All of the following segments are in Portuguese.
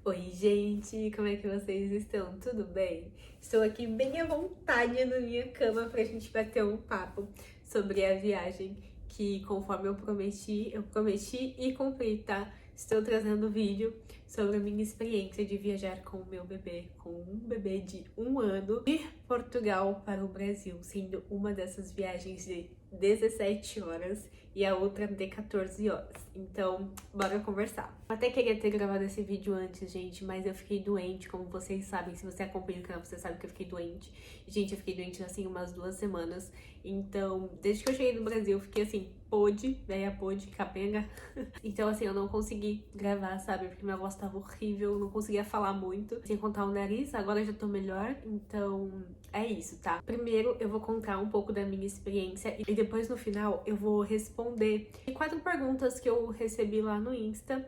Oi, gente, como é que vocês estão? Tudo bem? Estou aqui bem à vontade na minha cama pra gente bater um papo sobre a viagem que, conforme eu prometi e cumpri, tá? Estou trazendo vídeo sobre a minha experiência de viajar com o meu bebê, com um bebê de 1 ano, de Portugal para o Brasil, sendo uma dessas viagens de 17 horas e a outra de 14 horas. Então, bora conversar. Eu até queria ter gravado esse vídeo antes, gente, mas eu fiquei doente, como vocês sabem. Se você acompanha o canal, você sabe que eu fiquei doente. Gente, eu fiquei doente, assim, umas 2 semanas. Então, desde que eu cheguei no Brasil, eu fiquei assim, velha pôde, capenga. Então, assim, eu não consegui gravar, sabe? Porque minha voz tava horrível, eu não conseguia falar muito. Sem contar o nariz, agora eu já tô melhor. Então, é isso, tá? Primeiro, eu vou contar um pouco da minha experiência e depois, no final, eu vou responder 4 perguntas que eu recebi lá no Insta,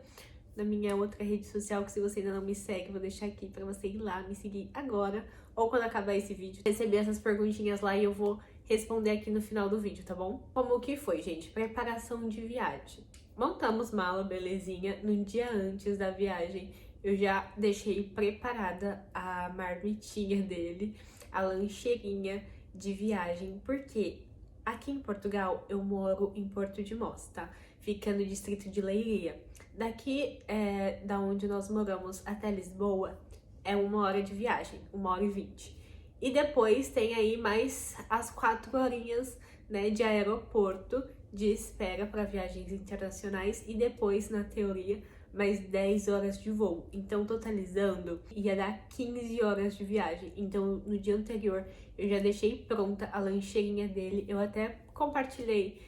na minha outra rede social, que se você ainda não me segue, eu vou deixar aqui pra você ir lá me seguir agora, ou quando acabar esse vídeo, receber essas perguntinhas lá e eu vou responder aqui no final do vídeo, tá bom? Como que foi, gente? Preparação de viagem. Montamos mala, belezinha. No dia antes da viagem, eu já deixei preparada a marmitinha dele, a lancheirinha de viagem, porque aqui em Portugal eu moro em Porto de Mós, tá? Fica no distrito de Leiria. Daqui, da onde nós moramos até Lisboa, é 1 hora de viagem, 1 hora e 20. E depois tem aí mais as 4 horinhas, né, de aeroporto de espera para viagens internacionais e depois, na teoria, mais 10 horas de voo. Então, totalizando, ia dar 15 horas de viagem. Então, no dia anterior, eu já deixei pronta a lancheirinha dele. Eu até compartilhei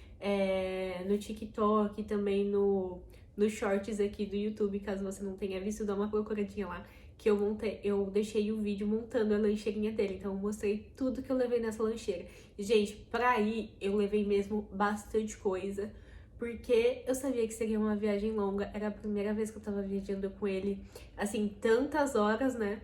no TikTok, também no Shorts aqui do YouTube, caso você não tenha visto, dá uma procuradinha lá, que eu deixei o vídeo montando a lancheirinha dele. Então eu mostrei tudo que eu levei nessa lancheira. Gente, pra ir, eu levei mesmo bastante coisa, porque eu sabia que seria uma viagem longa. Era a primeira vez que eu tava viajando com ele, assim, tantas horas, né?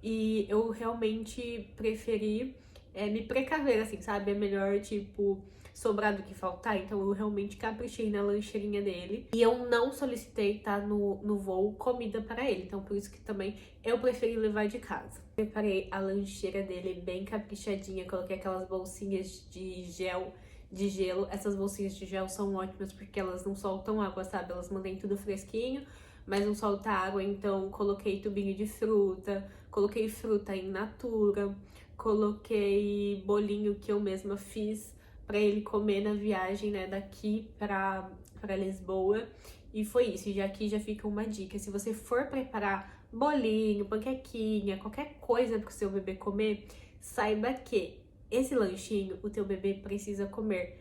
E eu realmente preferi me precaver, assim, sabe? É melhor, tipo, sobrar do que faltar. Então eu realmente caprichei na lancheirinha dele. E eu não solicitei, tá, no voo, comida para ele. Então por isso que também eu preferi levar de casa. Preparei a lancheira dele bem caprichadinha. Coloquei aquelas bolsinhas de gelo. Essas bolsinhas de gel são ótimas porque elas não soltam água, sabe? Elas mantêm tudo fresquinho, mas não solta água. Então coloquei tubinho de fruta, coloquei fruta in natura, coloquei bolinho que eu mesma fiz para ele comer na viagem, né, daqui para Lisboa. E foi isso. E aqui já fica uma dica: se você for preparar bolinho, panquequinha, qualquer coisa para o seu bebê comer, saiba que esse lanchinho o teu bebê precisa comer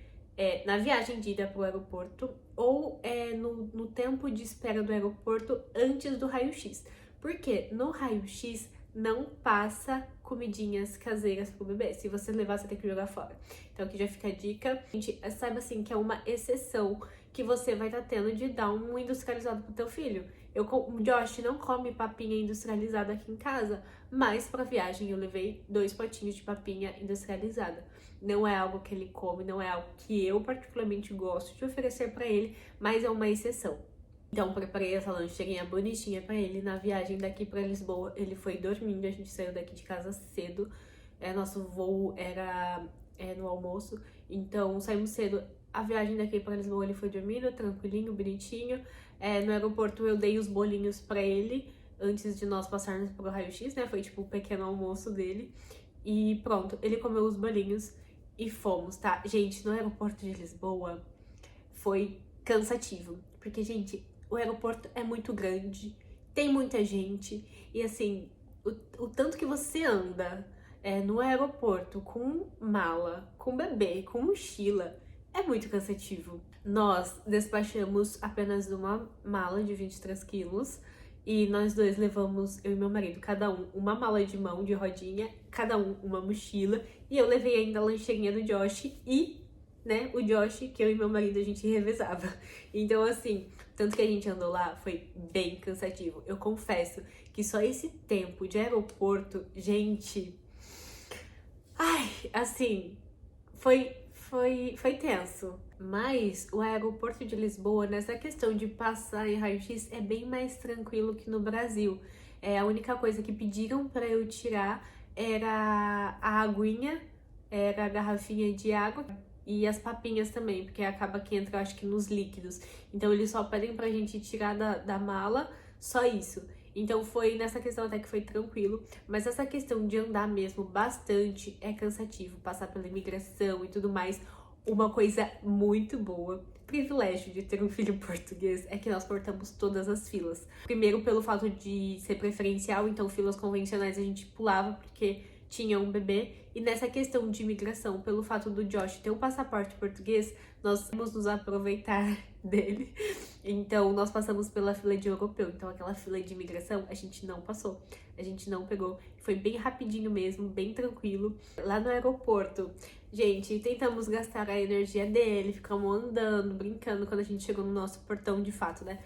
na viagem de ida para o aeroporto ou no tempo de espera do aeroporto antes do raio-x. Porque no raio-x não passa comidinhas caseiras pro bebê. Se você levar, você tem que jogar fora. Então aqui já fica a dica. Gente, saiba assim que é uma exceção que você vai estar tendo de dar um industrializado pro teu filho. O Josh não come papinha industrializada aqui em casa, mas pra viagem eu levei 2 potinhos de papinha industrializada. Não é algo que ele come, não é algo que eu particularmente gosto de oferecer pra ele, mas é uma exceção. Então, preparei essa lancheirinha bonitinha pra ele. Na viagem daqui pra Lisboa, ele foi dormindo. A gente saiu daqui de casa cedo. Nosso voo era no almoço. Então, saímos cedo. A viagem daqui pra Lisboa, ele foi dormindo, tranquilinho, bonitinho. No aeroporto, eu dei os bolinhos pra ele antes de nós passarmos pro raio-x, né? Foi tipo o pequeno almoço dele. E pronto, ele comeu os bolinhos e fomos, tá? Gente, no aeroporto de Lisboa foi cansativo. Porque, gente, o aeroporto é muito grande, tem muita gente, e assim, o tanto que você anda no aeroporto com mala, com bebê, com mochila, é muito cansativo. Nós despachamos apenas uma mala de 23 quilos, e nós dois levamos, eu e meu marido, cada um uma mala de mão de rodinha, cada um uma mochila, e eu levei ainda a lancheirinha do Josh e, né, o Josh, que eu e meu marido a gente revezava. Então, assim, tanto que a gente andou lá foi bem cansativo. Eu confesso que só esse tempo de aeroporto, gente, ai, assim, foi tenso. Mas o aeroporto de Lisboa, nessa questão de passar em raio-x, é bem mais tranquilo que no Brasil. A única coisa que pediram para eu tirar era a aguinha, era a garrafinha de água e as papinhas também, porque acaba que entra, acho que nos líquidos. Então eles só pedem pra gente tirar da mala, só isso. Então foi nessa questão até que foi tranquilo, mas essa questão de andar mesmo bastante é cansativo, passar pela imigração e tudo mais. Uma coisa muito boa, privilégio de ter um filho português, é que nós cortamos todas as filas. Primeiro pelo fato de ser preferencial, então filas convencionais a gente pulava porque tinha um bebê. E nessa questão de imigração, pelo fato do Josh ter um passaporte português, nós vamos nos aproveitar dele. Então, nós passamos pela fila de europeu. Então, aquela fila de imigração, a gente não passou. A gente não pegou. Foi bem rapidinho mesmo, bem tranquilo. Lá no aeroporto, gente, tentamos gastar a energia dele, ficamos andando, brincando quando a gente chegou no nosso portão de fato, né?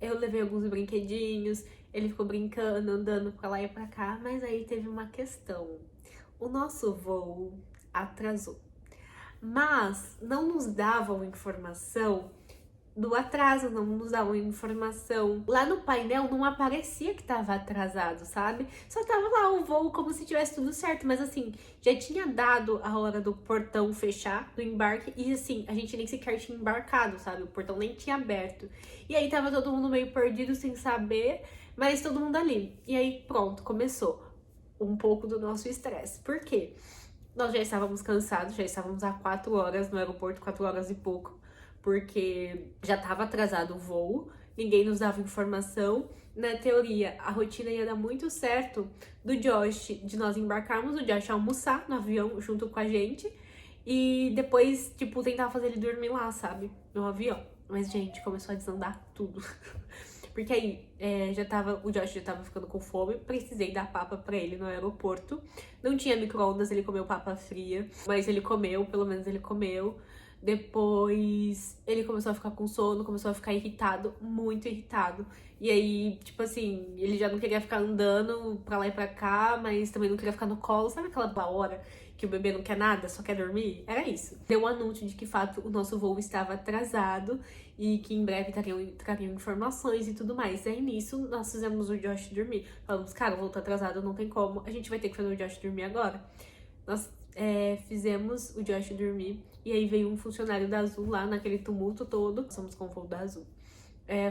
Eu levei alguns brinquedinhos, ele ficou brincando, andando pra lá e pra cá, mas aí teve uma questão. O nosso voo atrasou, mas não nos davam informação do atraso, não nos davam informação. Lá no painel não aparecia que tava atrasado, sabe? Só tava lá o voo como se tivesse tudo certo, mas assim, já tinha dado a hora do portão fechar, do embarque, e assim, a gente nem sequer tinha embarcado, sabe? O portão nem tinha aberto. E aí tava todo mundo meio perdido, sem saber, mas todo mundo ali. E aí pronto, começou um pouco do nosso estresse. Por quê? Nós já estávamos cansados, já estávamos há 4 horas no aeroporto, 4 horas e pouco, porque já estava atrasado o voo, ninguém nos dava informação. Na teoria, a rotina ia dar muito certo do Josh, de nós embarcarmos, o Josh almoçar no avião junto com a gente, e depois, tipo, tentar fazer ele dormir lá, sabe? No avião. Mas, gente, começou a desandar tudo. Porque aí, o Josh já tava ficando com fome, precisei dar papa pra ele no aeroporto. Não tinha micro-ondas, ele comeu papa fria, mas ele comeu, pelo menos ele comeu. Depois ele começou a ficar com sono, começou a ficar irritado, muito irritado. E aí, tipo assim, ele já não queria ficar andando pra lá e pra cá, mas também não queria ficar no colo. Sabe aquela hora que o bebê não quer nada, só quer dormir? Era isso. Deu um anúncio de que, de fato, o nosso voo estava atrasado e que em breve trariam informações e tudo mais. E aí, nisso, nós fizemos o Josh dormir. Falamos, cara, o voo tá atrasado, não tem como. A gente vai ter que fazer o Josh dormir agora. Nós fizemos o Josh dormir. E aí veio um funcionário da Azul lá naquele tumulto todo. Somos com o voo da Azul.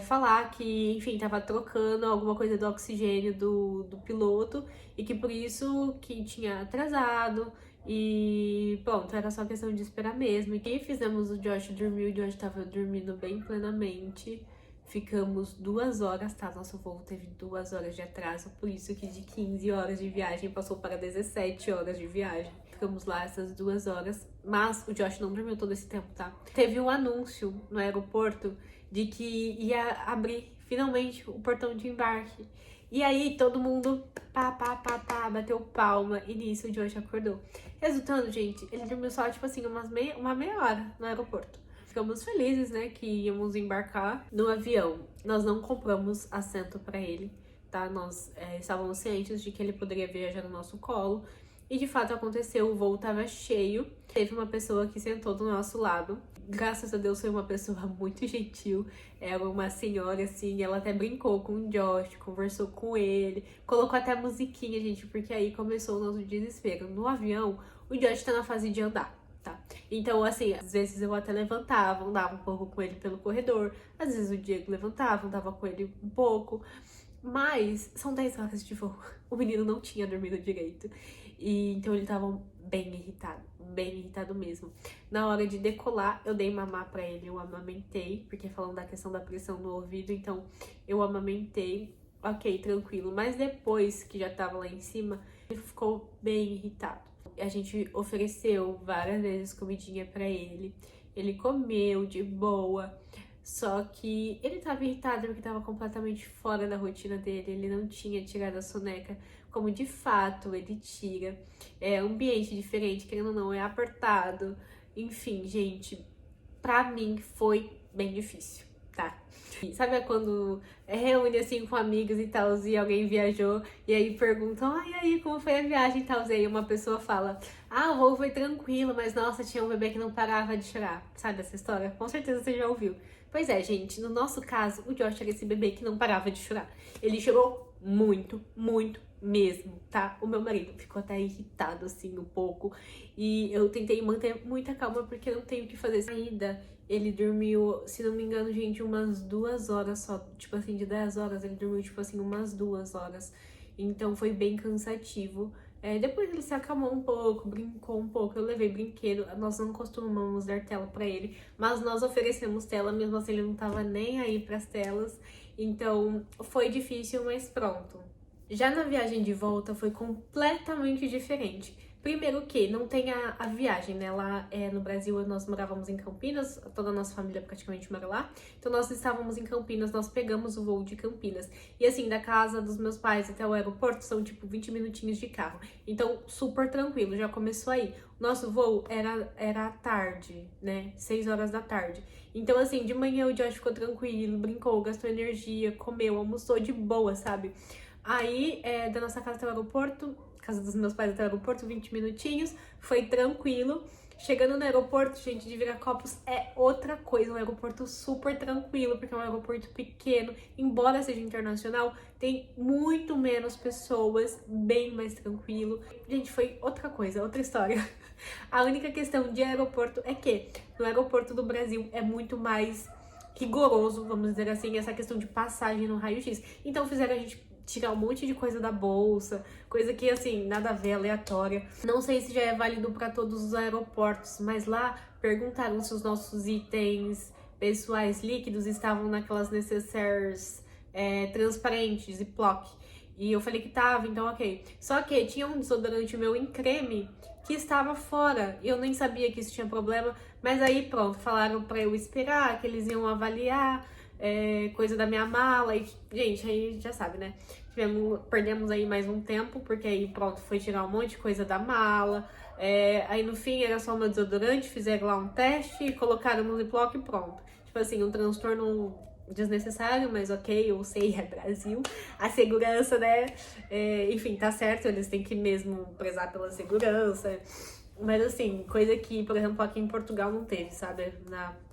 Falar que, enfim, tava trocando alguma coisa do oxigênio do piloto e que por isso que tinha atrasado e pronto, era só questão de esperar mesmo. E que fizemos o Josh dormir, o Josh tava dormindo bem plenamente. Ficamos 2 horas, tá? Nosso voo teve 2 horas de atraso, por isso que de 15 horas de viagem passou para 17 horas de viagem. Ficamos lá essas 2 horas, mas o Josh não dormiu todo esse tempo, tá? Teve um anúncio no aeroporto de que ia abrir finalmente o portão de embarque. E aí todo mundo bateu palma e nisso o Josh acordou. Resultando, gente, ele dormiu só, tipo assim, uma meia hora no aeroporto. Ficamos felizes, né, que íamos embarcar no avião. Nós não compramos assento para ele, tá? Nós estávamos cientes de que ele poderia viajar no nosso colo. E de fato aconteceu, o voo tava cheio. Teve uma pessoa que sentou do nosso lado. Graças a Deus foi uma pessoa muito gentil. Era uma senhora, assim, ela até brincou com o Josh, conversou com ele, colocou até musiquinha, gente, porque aí começou o nosso desespero. No avião, o Josh tá na fase de andar, tá? Então, assim, às vezes eu até levantava, andava um pouco com ele pelo corredor. Às vezes o Diego levantava, andava com ele um pouco. Mas são 10 horas de voo. O menino não tinha dormido direito. E então ele tava bem irritado mesmo. Na hora de decolar, eu dei mamar pra ele, eu amamentei, porque falando da questão da pressão no ouvido, então eu amamentei, ok, tranquilo. Mas depois que já tava lá em cima, ele ficou bem irritado. A gente ofereceu várias vezes comidinha pra ele, ele comeu de boa. Só que ele tava irritado porque tava completamente fora da rotina dele, ele não tinha tirado a soneca como de fato ele tira. É um ambiente diferente, querendo ou não, é apertado. Enfim, gente, pra mim foi bem difícil. Tá. Sabe quando reúne assim com amigos e tal, e alguém viajou, e aí perguntam, e aí, como foi a viagem e tal? E aí uma pessoa fala, o voo foi tranquilo, mas nossa, tinha um bebê que não parava de chorar. Sabe essa história? Com certeza você já ouviu. Pois é, gente, no nosso caso, o Josh era esse bebê que não parava de chorar. Ele chorou muito, muito mesmo, tá? O meu marido ficou até irritado, assim, um pouco. E eu tentei manter muita calma, porque eu não tenho o que fazer. Saída, ele dormiu, se não me engano, gente, umas 2 horas só. Tipo assim, de 10 horas, ele dormiu, tipo assim, umas 2 horas. Então foi bem cansativo. Depois ele se acalmou um pouco, brincou um pouco. Eu levei brinquedo. Nós não costumamos dar tela pra ele, mas nós oferecemos tela, mesmo assim ele não tava nem aí pras telas. Então foi difícil, mas pronto. Já na viagem de volta foi completamente diferente. Primeiro que não tem a viagem, né? Lá no Brasil nós morávamos em Campinas, toda a nossa família praticamente mora lá. Então nós estávamos em Campinas, nós pegamos o voo de Campinas. E assim, da casa dos meus pais até o aeroporto são tipo 20 minutinhos de carro. Então super tranquilo, já começou aí. Nosso voo era à tarde, né? 6 horas da tarde. Então assim, de manhã o Josh ficou tranquilo, brincou, gastou energia, comeu, almoçou de boa, sabe? Aí, da nossa casa até o aeroporto, casa dos meus pais até o aeroporto, 20 minutinhos, foi tranquilo. Chegando no aeroporto, gente, de Viracopos é outra coisa, um aeroporto super tranquilo, porque é um aeroporto pequeno, embora seja internacional, tem muito menos pessoas, bem mais tranquilo. Gente, foi outra coisa, outra história. A única questão de aeroporto é que no aeroporto do Brasil é muito mais rigoroso, vamos dizer assim, essa questão de passagem no raio-x. Então fizeram a gente tirar um monte de coisa da bolsa, coisa que, assim, nada a ver, aleatória. Não sei se já é válido para todos os aeroportos, mas lá perguntaram se os nossos itens pessoais líquidos estavam naquelas necessaires transparentes e Ziploc. E eu falei que tava, então ok. Só que tinha um desodorante meu em creme que estava fora. Eu nem sabia que isso tinha problema, mas aí pronto, falaram pra eu esperar, que eles iam avaliar coisa da minha mala. E, gente, aí já sabe, né? Perdemos aí mais um tempo, porque aí pronto, foi tirar um monte de coisa da mala. Aí no fim era só uma desodorante, fizeram lá um teste, colocaram no Ziploc e pronto. Tipo assim, um transtorno desnecessário, mas ok, eu sei, é Brasil. A segurança, né? Enfim, tá certo, eles têm que mesmo prezar pela segurança. Mas assim, coisa que, por exemplo, aqui em Portugal não teve, sabe?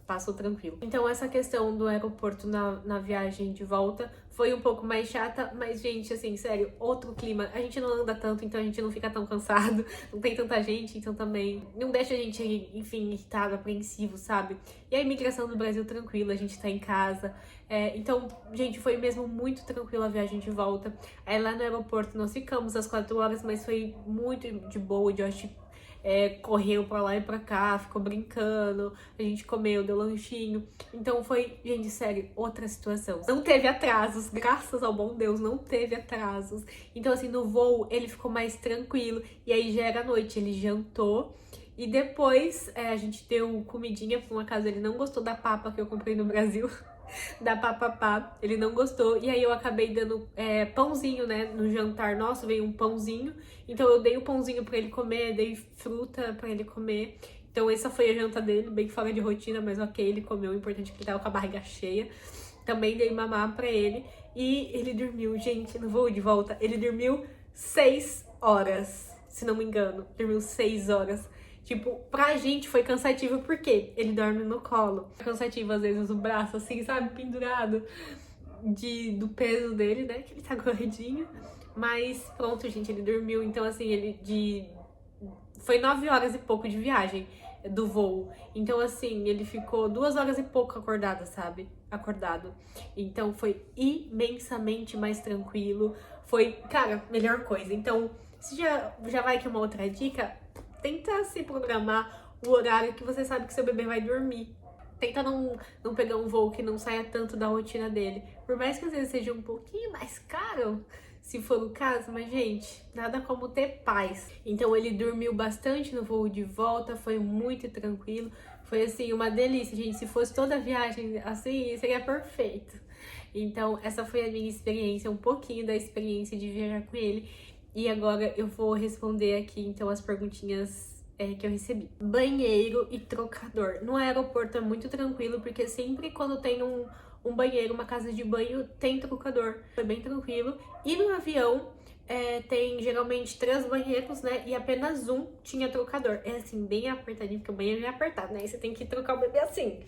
Passou tranquilo. Então essa questão do aeroporto na viagem de volta foi um pouco mais chata, mas gente, assim, sério, outro clima. A gente não anda tanto, então a gente não fica tão cansado, não tem tanta gente, então também não deixa a gente, enfim, irritado, apreensivo, sabe? E a imigração do Brasil tranquila, a gente tá em casa. Então, gente, foi mesmo muito tranquila a viagem de volta. Aí lá no aeroporto nós ficamos às 4 horas, mas foi muito de boa, de hoje. Correu pra lá e pra cá, ficou brincando, a gente comeu, deu lanchinho. Então foi, gente, sério, outra situação. Não teve atrasos, graças ao bom Deus, não teve atrasos. Então, assim, no voo ele ficou mais tranquilo. E aí já era noite, ele jantou. E depois a gente deu comidinha, por um acaso ele não gostou da papa que eu comprei no Brasil. Da papapá, ele não gostou, e aí eu acabei dando pãozinho, né, no jantar nosso, veio um pãozinho, então eu dei o pãozinho pra ele comer, dei fruta pra ele comer, então essa foi a janta dele, bem fora de rotina, mas ok, ele comeu, o importante é que ele tava com a barriga cheia, também dei mamar pra ele, e ele dormiu, gente, no voo de volta, ele dormiu 6 horas, se não me engano, dormiu 6 horas. Tipo, pra gente foi cansativo porque ele dorme no colo. É cansativo, às vezes, o braço, assim, sabe, pendurado do peso dele, né, que ele tá gordinho. Mas pronto, gente, ele dormiu. Então, assim, foi 9 horas e pouco de viagem do voo. Então, assim, ele ficou 2 horas e pouco acordado, sabe? Acordado. Então, foi imensamente mais tranquilo. Foi, cara, melhor coisa. Então, se já vai aqui uma outra dica, tenta se programar o horário que você sabe que seu bebê vai dormir. Tenta não pegar um voo que não saia tanto da rotina dele. Por mais que às vezes seja um pouquinho mais caro, se for o caso, mas gente, nada como ter paz. Então ele dormiu bastante no voo de volta, foi muito tranquilo. Foi assim, uma delícia, gente. Se fosse toda a viagem assim, seria perfeito. Então essa foi a minha experiência, um pouquinho da experiência de viajar com ele. E agora eu vou responder aqui, então, as perguntinhas que eu recebi. Banheiro e trocador. No aeroporto é muito tranquilo, porque sempre quando tem um banheiro, uma casa de banho, tem trocador. Foi bem tranquilo. E no avião tem geralmente 3 banheiros, né? E apenas um tinha trocador. É assim, bem apertadinho, porque o banheiro é apertado, né? E você tem que trocar o bebê assim,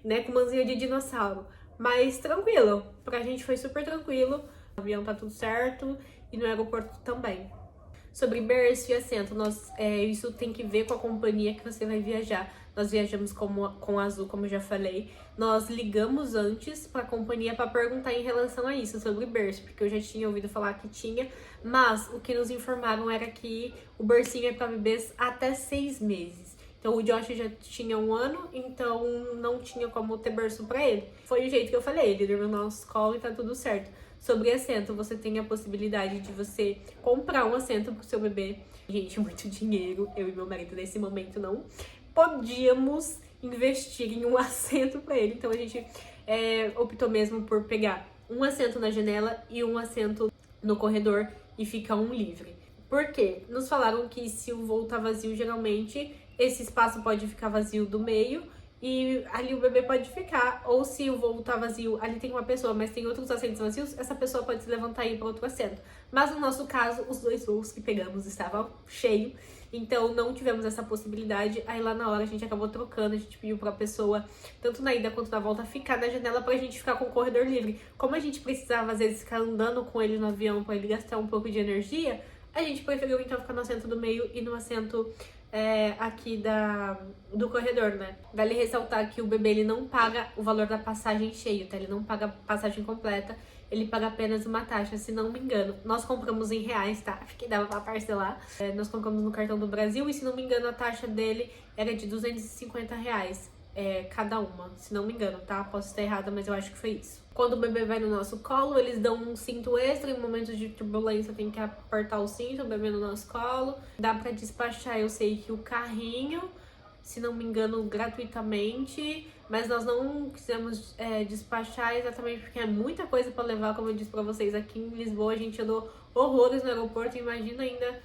né? Com mãozinha de dinossauro. Mas tranquilo, pra gente foi super tranquilo. O avião tá tudo certo e no aeroporto também. Sobre berço e assento, isso tem que ver com a companhia que você vai viajar. Nós viajamos com a Azul, como eu já falei. Nós ligamos antes para a companhia para perguntar em relação a isso, sobre berço, porque eu já tinha ouvido falar que tinha, mas o que nos informaram era que o bercinho é para bebês até 6 meses. Então o Josh já tinha 1 ano, então não tinha como ter berço para ele. Foi o jeito que eu falei, ele dormiu no nosso colo e tá tudo certo. Sobre assento, você tem a possibilidade de você comprar um assento pro seu bebê. Gente, muito dinheiro. Eu e meu marido, nesse momento, não podíamos investir em um assento para ele. Então, a gente optou mesmo por pegar um assento na janela e um assento no corredor e fica um livre. Por quê? Nos falaram que se o voo tá vazio, geralmente, esse espaço pode ficar vazio do meio e ali o bebê pode ficar, ou se o voo tá vazio, ali tem uma pessoa, mas tem outros assentos vazios, essa pessoa pode se levantar e ir para outro assento. Mas no nosso caso, os 2 voos que pegamos estavam cheios, então não tivemos essa possibilidade. Aí lá na hora a gente acabou trocando, a gente pediu pra pessoa, tanto na ida quanto na volta, ficar na janela pra gente ficar com o corredor livre. Como a gente precisava às vezes ficar andando com ele no avião pra ele gastar um pouco de energia, a gente preferiu então ficar no assento do meio e no assento aqui do corredor, né? Vale ressaltar que o bebê ele não paga o valor da passagem cheio, tá? Ele não paga passagem completa, ele paga apenas uma taxa, se não me engano. Nós compramos em reais, tá? Que dava pra parcelar. Nós compramos no cartão do Brasil e, se não me engano, a taxa dele era de R$250 cada uma, se não me engano, tá? Posso estar errada, mas eu acho que foi isso. Quando o bebê vai no nosso colo, eles dão um cinto extra. Em momentos de turbulência tem que apertar o cinto, o bebê no nosso colo. Dá pra despachar, eu sei que o carrinho, se não me engano, gratuitamente. Mas nós não quisemos despachar exatamente porque é muita coisa pra levar, como eu disse pra vocês. Aqui em Lisboa a gente andou horrores no aeroporto, imagina ainda.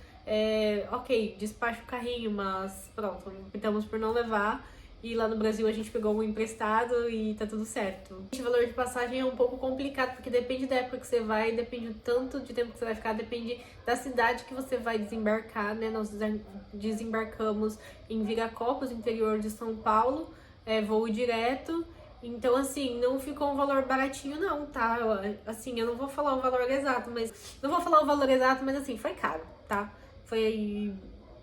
Ok, despacha o carrinho, mas pronto, optamos por não levar. E lá no Brasil a gente pegou um emprestado e tá tudo certo. O valor de passagem é um pouco complicado, porque depende da época que você vai, depende do tanto de tempo que você vai ficar, depende da cidade que você vai desembarcar, né? Nós desembarcamos em Viracopos, interior de São Paulo, voo direto. Então, assim, não ficou um valor baratinho não, tá? Assim, eu não vou falar o valor exato, mas... Não vou falar o valor exato, mas assim, foi caro, tá? Foi aí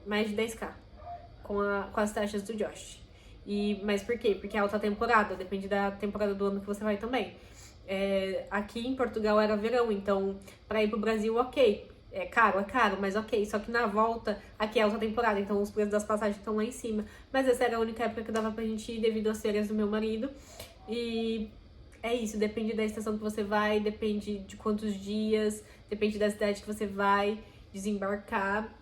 mais de 10k com as taxas do Josh. Mas por quê? Porque é alta temporada, depende da temporada do ano que você vai também. Aqui em Portugal era verão, então pra ir pro Brasil, ok. É caro, mas ok. Só que na volta, aqui é alta temporada, então os preços das passagens estão lá em cima. Mas essa era a única época que dava pra gente ir devido às férias do meu marido. E é isso, depende da estação que você vai, depende de quantos dias, depende da cidade que você vai desembarcar.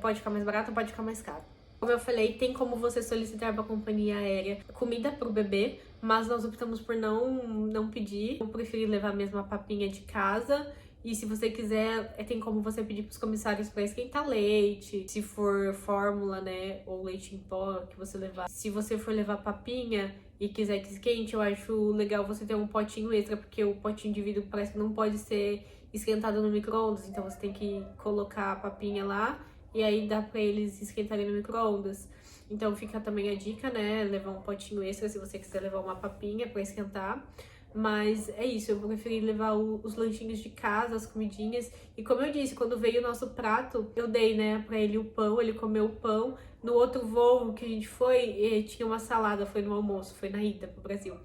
Pode ficar mais barato ou pode ficar mais caro. Como eu falei, tem como você solicitar para a companhia aérea comida para o bebê, mas nós optamos por não pedir. Eu preferi levar mesmo a papinha de casa. E se você quiser, tem como você pedir para os comissários para esquentar leite, se for fórmula, né, ou leite em pó que você levar. Se você for levar papinha e quiser que esquente, eu acho legal você ter um potinho extra, porque o potinho de vidro parece que não pode ser esquentado no micro-ondas, então você tem que colocar a papinha lá. E aí dá pra eles esquentarem no micro-ondas. Então fica também a dica, né? Levar um potinho extra se você quiser levar uma papinha pra esquentar. Mas é isso, eu preferi levar os lanchinhos de casa, as comidinhas. E como eu disse, quando veio o nosso prato, eu dei, né, pra ele o pão, ele comeu o pão. No outro voo que a gente foi, tinha uma salada, foi no almoço, foi na ida pro Brasil.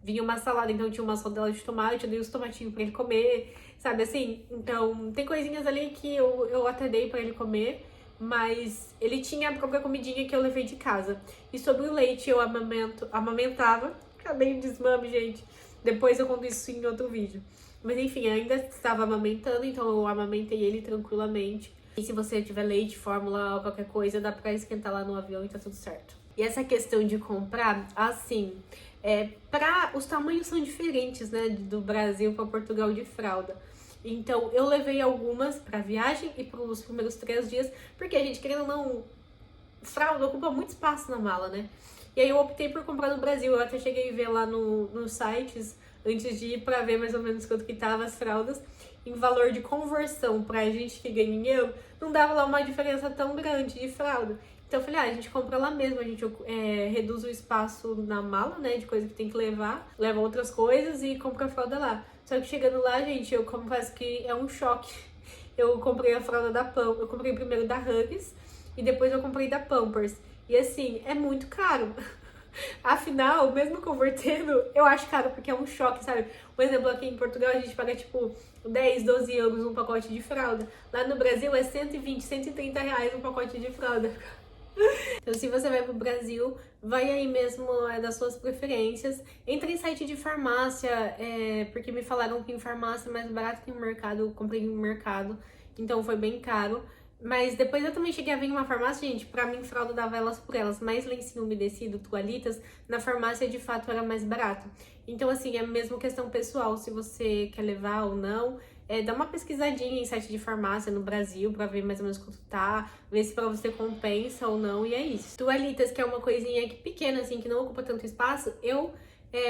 Vinha uma salada, então tinha umas rodelas de tomate, eu dei os tomatinhos pra ele comer, sabe assim? Então tem coisinhas ali que eu até dei pra ele comer. Mas ele tinha a própria comidinha que eu levei de casa. E sobre o leite, eu amamentava. Acabei de desmame, gente. Depois eu conto isso em outro vídeo. Mas enfim, ainda estava amamentando, então eu amamentei ele tranquilamente. E se você tiver leite, fórmula ou qualquer coisa, dá pra esquentar lá no avião e tá tudo certo. E essa questão de comprar, assim, os tamanhos são diferentes, né? Do Brasil para Portugal de fralda. Então, eu levei algumas pra viagem e pros primeiros 3 dias, porque a gente, querendo ou não, fralda ocupa muito espaço na mala, né? E aí eu optei por comprar no Brasil. Eu até cheguei a ver lá nos sites antes de ir pra ver mais ou menos quanto que tava as fraldas. Em valor de conversão pra gente que ganha em euro, não dava lá uma diferença tão grande de fralda. Então eu falei, a gente compra lá mesmo, a gente reduz o espaço na mala, né, de coisa que tem que levar, leva outras coisas e compra a fralda lá. Só que chegando lá, gente, eu confesso que é um choque. Eu comprei a fralda da Pampers, eu comprei primeiro da Huggies e depois eu comprei da Pampers. E assim, é muito caro. Afinal, mesmo convertendo, eu acho caro porque é um choque, sabe? Por exemplo, aqui em Portugal a gente paga tipo 10, 12 euros um pacote de fralda. Lá no Brasil é 120, 130 reais um pacote de fralda. Então, se você vai pro Brasil, vai aí mesmo das suas preferências. Entra em site de farmácia, porque me falaram que em farmácia é mais barato que no mercado. Eu comprei no mercado, então foi bem caro. Mas depois eu também cheguei a ver em uma farmácia, gente, pra mim fralda dava elas por elas, mais lencinho umedecido, toalhitas, na farmácia de fato era mais barato. Então assim, é mesmo questão pessoal, se você quer levar ou não, dá uma pesquisadinha em site de farmácia no Brasil pra ver mais ou menos quanto tá, ver se pra você compensa ou não, e é isso. Toalhitas, que é uma coisinha que pequena assim, que não ocupa tanto espaço, eu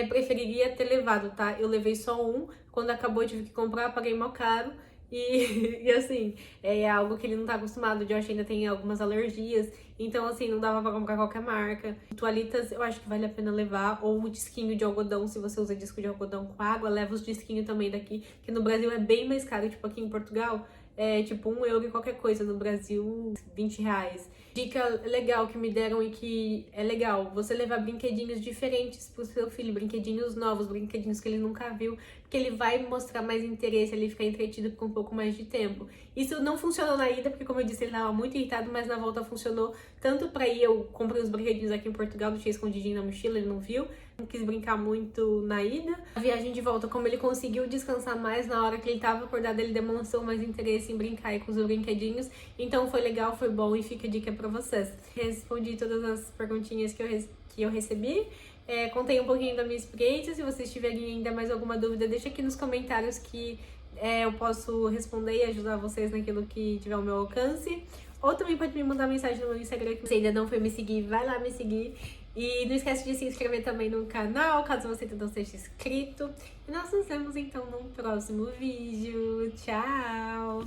preferiria ter levado, tá? Eu levei só um, quando acabou eu tive que comprar, paguei mal caro. E assim, é algo que ele não tá acostumado. O Josh ainda tem algumas alergias. Então, assim, não dava pra comprar qualquer marca. Toalhitas eu acho que vale a pena levar. Ou um disquinho de algodão, se você usa disco de algodão com água. Leva os disquinhos também daqui, que no Brasil é bem mais caro. Tipo, aqui em Portugal é tipo 1 euro e qualquer coisa. No Brasil, 20 reais. Dica legal que me deram e que é legal, você levar brinquedinhos diferentes pro seu filho, brinquedinhos novos, brinquedinhos que ele nunca viu, porque ele vai mostrar mais interesse, ele ficar entretido por um pouco mais de tempo. Isso não funcionou na ida, porque como eu disse, ele tava muito irritado, mas na volta funcionou. Tanto pra ir, eu comprei os brinquedinhos aqui em Portugal, deixei escondidinho na mochila, ele não viu. Não quis brincar muito na ida. A viagem de volta, como ele conseguiu descansar mais na hora que ele tava acordado, ele demonstrou mais interesse em brincar aí com os brinquedinhos. Então foi legal, foi bom e fica a dica pra vocês. Respondi todas as perguntinhas que eu recebi. Contei um pouquinho da minha experiência. Se vocês tiverem ainda mais alguma dúvida, deixa aqui nos comentários que eu posso responder e ajudar vocês naquilo que tiver ao meu alcance. Ou também pode me mandar mensagem no meu Instagram, que você ainda não foi me seguir, vai lá me seguir. E não esquece de se inscrever também no canal, caso você ainda não seja inscrito. E nós nos vemos então num próximo vídeo. Tchau!